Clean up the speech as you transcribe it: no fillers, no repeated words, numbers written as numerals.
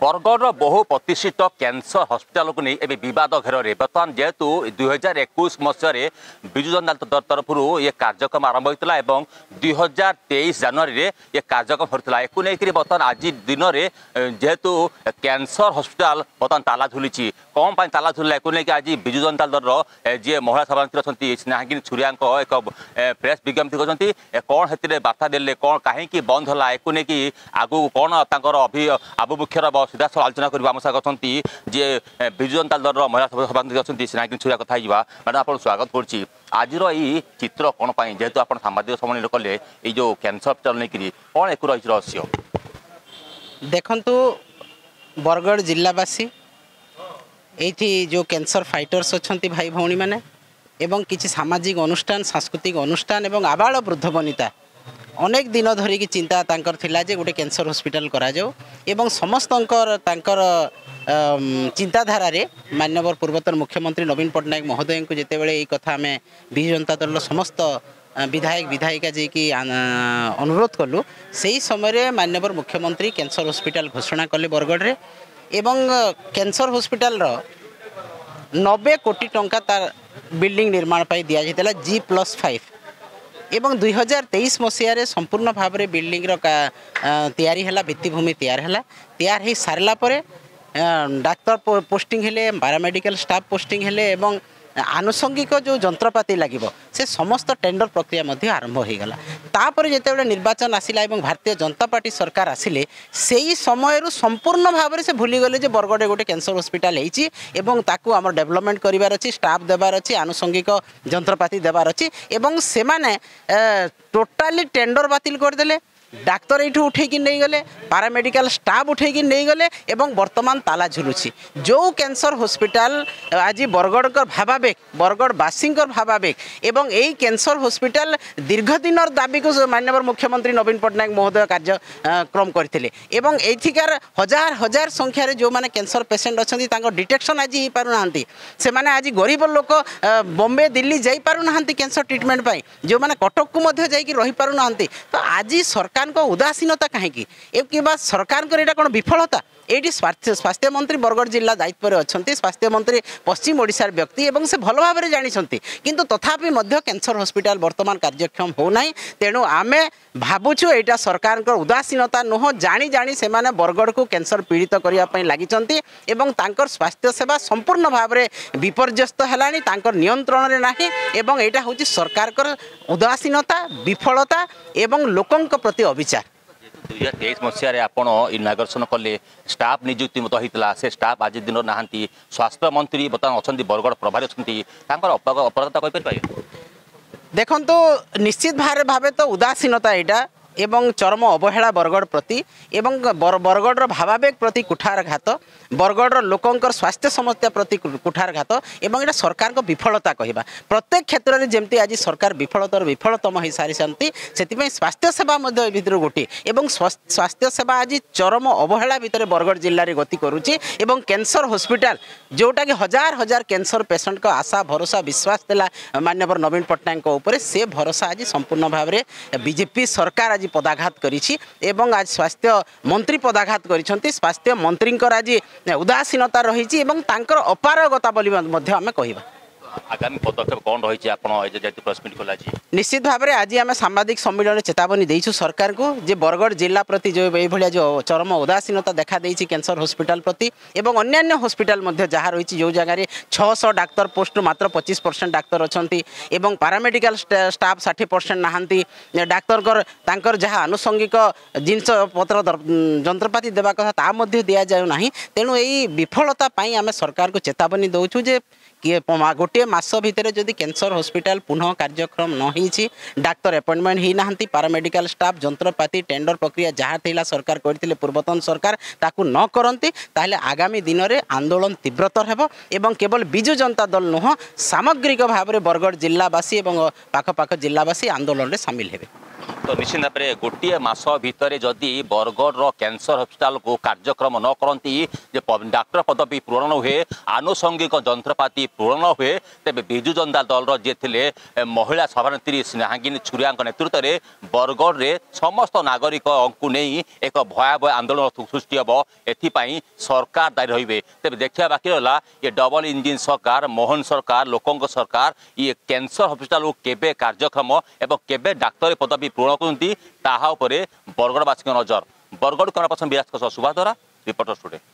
बरगढ़ बहु प्रतिष्ठित cancer hospital को नहीं ए बद घेर में बर्तमान जेहेतु 2021 मसीह विजु जनता दल तरफ ये कार्यक्रम आरंभ होता है 2023 जनवरी में ये कार्यक्रम होता है एक बर्तमान आज दिन में जेहेतु कैंसर हॉस्पिटल बर्तमान ताला झुली कौन ताला झुलला एक आज विजु जनता दल जी महिला सभापति अच्छा स्नेहांगिनी छुरिया एक प्रेस विज्ञप्ति कहते कौन से बार्ता देले कौन कहीं बंद है एक आगू कौन आबुमुख्यर सीधा आलोचना करवा आम साथ अच्छा जी विजु जनता दल महिला सभापति अच्छा स्नेहांगिनी छुरिया कथा मैडम आप स्वागत करुच्ची आज ये चित्र कौन जेहेतु आप सांबादिक सम्मेलन कले ये जो कैंसर हॉस्पिटल नहीं कौन एक रही रहस्य देखंतु बरगढ़ जिलावासी ये जो कैंसर फाइटर्स अच्छा भाई भौणी मैंने एवं किसी सामाजिक अनुष्ठान सांस्कृतिक अनुष्ठान एवं आबाल वृद्ध वनिता अनेक दिन धरिकी चिंता तांकर थिला जे गोटे कैंसर हॉस्पिटल करा जाओ एवं समस्तंकर तांकर चिंताधारा रे माननीय पूर्वतन मुख्यमंत्री नवीन पट्टनायक महोदय को जिते बड़े ये कथा आम विजु जनता दल समस्त विधायक विधायिका जी की अनुरोध कलु से समय माननीय मुख्यमंत्री कैंसर हॉस्पिटल घोषणा कले बरगढ़ रे एवं कैंसर हॉस्पिटल 90 कोटी टंका तार बिल्डिंग निर्माण पाई दिया जाता G+5 एवं 2023 मसीह संपूर्ण भाव में बिल्डिंग तैयारी है भित्तिभूमि तैयार हो सारा पर डाक्तर पोस्टिंग हेले पैरामेडिकल स्टाफ पोस्टिंग हेले एवं आनुषंगिक जो जंत्रपाति लगे से समस्त टेंडर प्रक्रिया आरंभ हो गला तापर जिते निर्वाचन आसिला भारतीय जनता पार्टी सरकार आसिले से ही समय संपूर्ण भाव से भूलीगले जे बरगढ़ गोटे कैंसर हॉस्पिटल होती आम डेवलपमेंट करार अच्छी स्टाफ देवार अच्छी आनुषंगिक जंत्रपाति देवार अच्छी से माने टोटाली टेंडर बातिल करदे डाक्तर ये उठेकी नहीं गले पैरामेडिकल स्टाफ उठेकी नहीं गले एवं वर्तमान ताला झुलुची जो कैंसर हॉस्पिटल आज बरगढ़ भावावेग बरगढ़वासी भावावेग एवं यही कैंसर हॉस्पिटल दीर्घ दिन दाबी को माननीय मुख्यमंत्री नवीन पट्टनायक महोदय कार्यक्रम करते एथिकार हजार हजार संख्यार जो मैंने कैंसर पेसेंट अच्छा डिटेक्शन आज हो पारना से मैंने आज गरीब लोक बॉम्बे दिल्ली जाई पारना कैंसर ट्रिटमेंट जो मैंने कटक को रही पारना तो आज सरकार उदासीनता कहीं सरकार कौन विफलता ये स्वास्थ्य मंत्री बरगढ़ जिला दायित्व में अच्छा स्वास्थ्य मंत्री पश्चिम ओडिशार व्यक्ति एवं से भल भाव में जानते किंतु तथापि कैंसर हॉस्पिटल वर्तमान कार्यक्षम होना तेणु आमे भावुछु यहाँ सरकार उदासीनता नुह जानी जानी से माने बरगढ़ को कैंसर पीड़ित करने लगी स्वास्थ्य सेवा संपूर्ण भाव में विपर्यस्त है नियंत्रण में नहीं एवं यहाँ हूँ सरकार उदासीनता विफलता एवं लोकों प्रति अविचार 2023 मसीह आप इनागरेशन कले स्टाफ नियुक्ति मत होता से स्टाफ आज दिन ना स्वास्थ्य मंत्री बर्तमान अच्छा बरगढ़ प्रभारी अच्छा अपराधता कहीपर देखो तो निश्चित भाव तो उदासीनता यहाँ एवं चरम अवहेला बरगढ़ प्रति एवं बरगढ़ भावावेग प्रति कुठारघात बरगढ़ लोकंर स्वास्थ्य समस्या प्रति कुठारघात एवं यहाँ सरकार को विफलता कहवा प्रत्येक क्षेत्र में जमती आज सरकार विफलतार विफलतम हो सारी से स्वास्थ्य सेवा भर गोटे एवं स्वास्थ्य सेवा आज चरम अवहेला भितर बरगढ़ जिले में गति करुच्ची एवं कैंसर हॉस्पिटल जोटा कि हजार हजार कैंसर पेसेंट को आशा भरोसा विश्वास देला माननीय नवीन पट्टनायक से भरोसा आज संपूर्ण भाव में बीजेपी सरकार आज पदाघात करिछि एवं आज स्वास्थ्य मंत्री पदाघात करिसंती स्वास्थ्य मंत्री आज उदासीनता रही तांकर अपारगता बोली मध्य आमे कहिबा आगामी पदक्षेप कौन रही प्रेस मीट खोला निश्चित भाव में आज आम सांबादिक सम्मेलन चेतावनी देचु सरकार को जे बरगढ़ जिला प्रति जो ये जो चरम उदासीनता देखा देछि कैंसर हॉस्पिटल प्रति एवं अन्यान्य हॉस्पिटल जहाँ रही जो जगार 600 डाक्तर पोस्ट मात्र 25% डाक्तर अच्छा एवं पैरामेडिकल स्टाफ 60% नहांती डाक्तर जहाँ आनुषंगिक जिनस पत्र जंत्रपाति देवा कथा ता दि जाऊना तेणु यही विफलता आम सरकार को चेतावनी दौचु जे गोटे मास भितर जदि कैंसर हॉस्पिटल पुनः कार्यक्रम न होती डाक्तर अपॉइंटमेंट ही ना पैरामेडिकल स्टाफ जंत्रपाति टेंडर प्रक्रिया जहाँ थी सरकार करते पूर्वतन सरकार ताकू न करती ताहले आगामी दिन में आंदोलन तीव्रतर हेबो एवं केवल विजु जनता दल नुह सामग्रिक भाव में बरगढ़ जिलावासी और पाखपाख जिलावासी आंदोलन में सामिल हेबे। तो निश्चित भाव में गोटे मास भितर जदि बरगढ़ कैंसर हॉस्पिटल को कार्यक्रम न करती डाक्टर पदवी पूरण हुए आनुषंगिक जंत्रपाति पूरण हुए तेज विजु जनता दल जी थे महिला सभानेत्री स्नेहांगिनी छुरिया नेतृत्व में बरगढ़ में समस्त नागरिक को नहीं एक भयावह आंदोलन सृष्टि हम एपाई सरकार दायी रही तेज देखा बाकी रहा ये डबल इंजिन सरकार मोहन सरकार लोकों सरकार ये कैंसर हॉस्पिटल को केबे कार्यक्षम एवं केबे डाक्तर पदवी पूर्ण करती बरगढ़वासी नजर बरगढ़ कैमरा पर्सन विराज सुभाष द्वारा रिपोर्टर स्टूडियो।